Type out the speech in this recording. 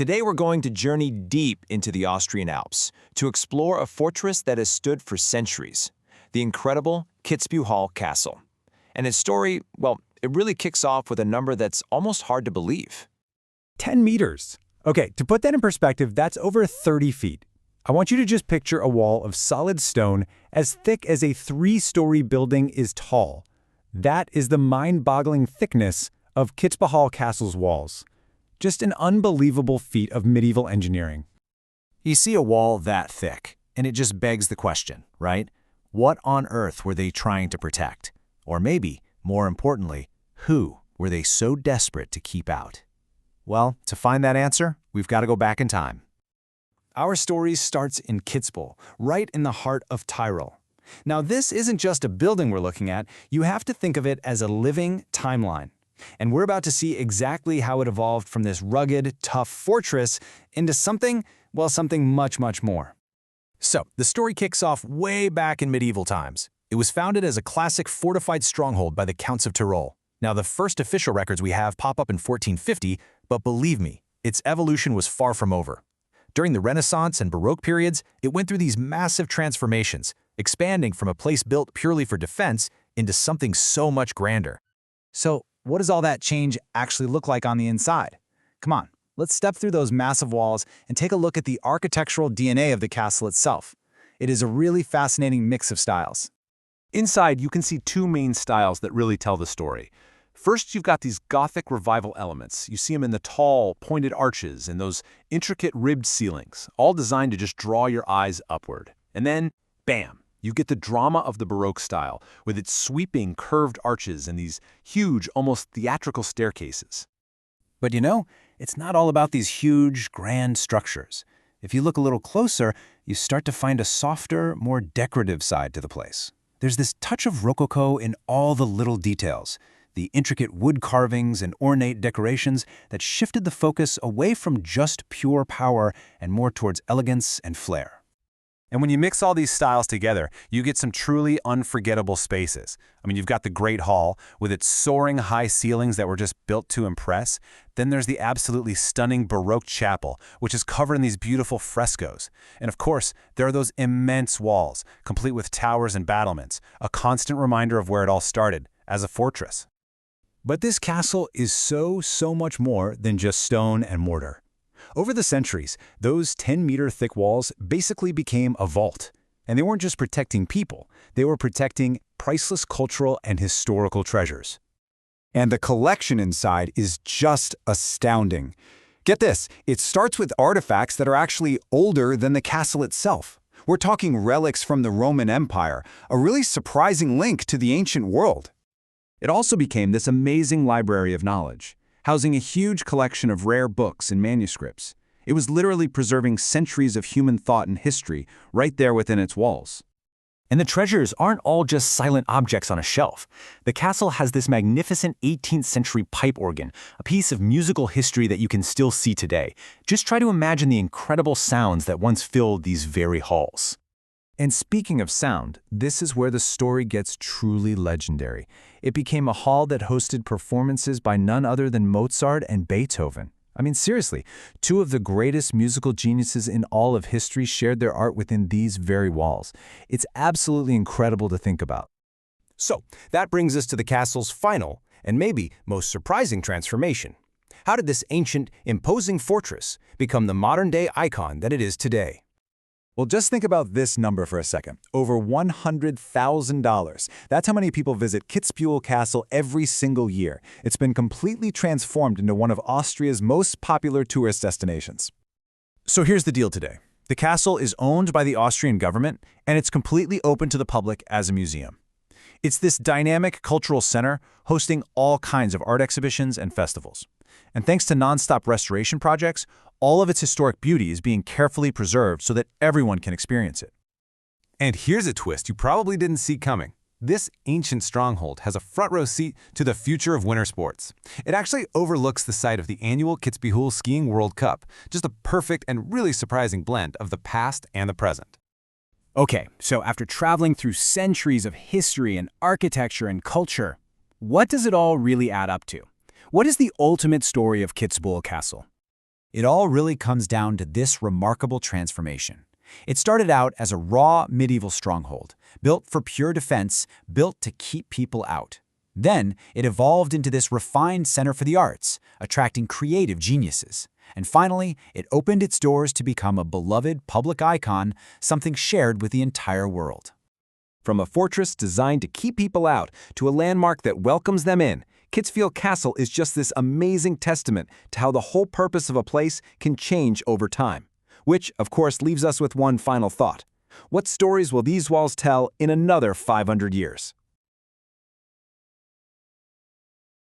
Today we're going to journey deep into the Austrian Alps to explore a fortress that has stood for centuries, the incredible Kitzbu Hall Castle. And its story, well, it really kicks off with a number that's almost hard to believe. 10 meters. Okay, to put that in perspective, that's over 30 feet. I want you to just picture a wall of solid stone as thick as a 3-story building is tall. That is the mind-boggling thickness of Kitzbu Hall Castle's walls. Just an unbelievable feat of medieval engineering. You see a wall that thick, and it just begs the question, right? What on earth were they trying to protect? Or maybe, more importantly, who were they so desperate to keep out? Well, to find that answer, we've got to go back in time. Our story starts in Kitzbu, right in the heart of Tyrol. Now, this isn't just a building we're looking at. You have to think of it as a living timeline. And we're about to see exactly how it evolved from this rugged, tough fortress into something, well, something much, much more. So, the story kicks off way back in medieval times. It was founded as a classic fortified stronghold by the Counts of Tyrol. Now, the first official records we have pop up in 1450, but believe me, its evolution was far from over. During the Renaissance and Baroque periods, it went through these massive transformations, expanding from a place built purely for defense into something so much grander. So, what does all that change actually look like on the inside? Come on, let's step through those massive walls and take a look at the architectural DNA of the castle itself. It is a really fascinating mix of styles. Inside, you can see two main styles that really tell the story. First, you've got these Gothic revival elements. You see them in the tall, pointed arches and those intricate ribbed ceilings, all designed to just draw your eyes upward. And then, bam! You get the drama of the Baroque style, with its sweeping, curved arches and these huge, almost theatrical staircases. But you know, it's not all about these huge, grand structures. If you look a little closer, you start to find a softer, more decorative side to the place. There's this touch of Rococo in all the little details, the intricate wood carvings and ornate decorations that shifted the focus away from just pure power and more towards elegance and flair. And when you mix all these styles together, you get some truly unforgettable spaces. I mean, you've got the Great Hall with its soaring high ceilings that were just built to impress. Then there's the absolutely stunning Baroque chapel, which is covered in these beautiful frescoes. And of course, there are those immense walls, complete with towers and battlements, a constant reminder of where it all started, as a fortress. But this castle is so much more than just stone and mortar. Over the centuries, those 10-meter thick walls basically became a vault. And they weren't just protecting people, they were protecting priceless cultural and historical treasures. And the collection inside is just astounding. Get this, it starts with artifacts that are actually older than the castle itself. We're talking relics from the Roman Empire, a really surprising link to the ancient world. It also became this amazing library of knowledge, housing a huge collection of rare books and manuscripts. It was literally preserving centuries of human thought and history right there within its walls. And the treasures aren't all just silent objects on a shelf. The castle has this magnificent 18th century pipe organ, a piece of musical history that you can still see today. Just try to imagine the incredible sounds that once filled these very halls. And speaking of sound, this is where the story gets truly legendary. It became a hall that hosted performances by none other than Mozart and Beethoven. I mean, seriously, two of the greatest musical geniuses in all of history shared their art within these very walls. It's absolutely incredible to think about. So, that brings us to the castle's final, and maybe most surprising transformation. How did this ancient, imposing fortress become the modern-day icon that it is today? Well, just think about this number for a second. Over $100,000. That's how many people visit Kitzbühel Castle every single year. It's been completely transformed into one of Austria's most popular tourist destinations. So here's the deal today. The castle is owned by the Austrian government, and it's completely open to the public as a museum. It's this dynamic cultural center hosting all kinds of art exhibitions and festivals. And thanks to nonstop restoration projects, all of its historic beauty is being carefully preserved so that everyone can experience it. And here's a twist you probably didn't see coming. This ancient stronghold has a front-row seat to the future of winter sports. It actually overlooks the site of the annual Kitzbühel Skiing World Cup, just a perfect and really surprising blend of the past and the present. Okay, so after traveling through centuries of history and architecture and culture, what does it all really add up to? What is the ultimate story of Kitzbühel Castle? It all really comes down to this remarkable transformation. It started out as a raw medieval stronghold, built for pure defense, built to keep people out. Then, it evolved into this refined center for the arts, attracting creative geniuses. And finally, it opened its doors to become a beloved public icon, something shared with the entire world. From a fortress designed to keep people out to a landmark that welcomes them in, Kitzbühel Castle is just this amazing testament to how the whole purpose of a place can change over time. Which, of course, leaves us with one final thought. What stories will these walls tell in another 500 years?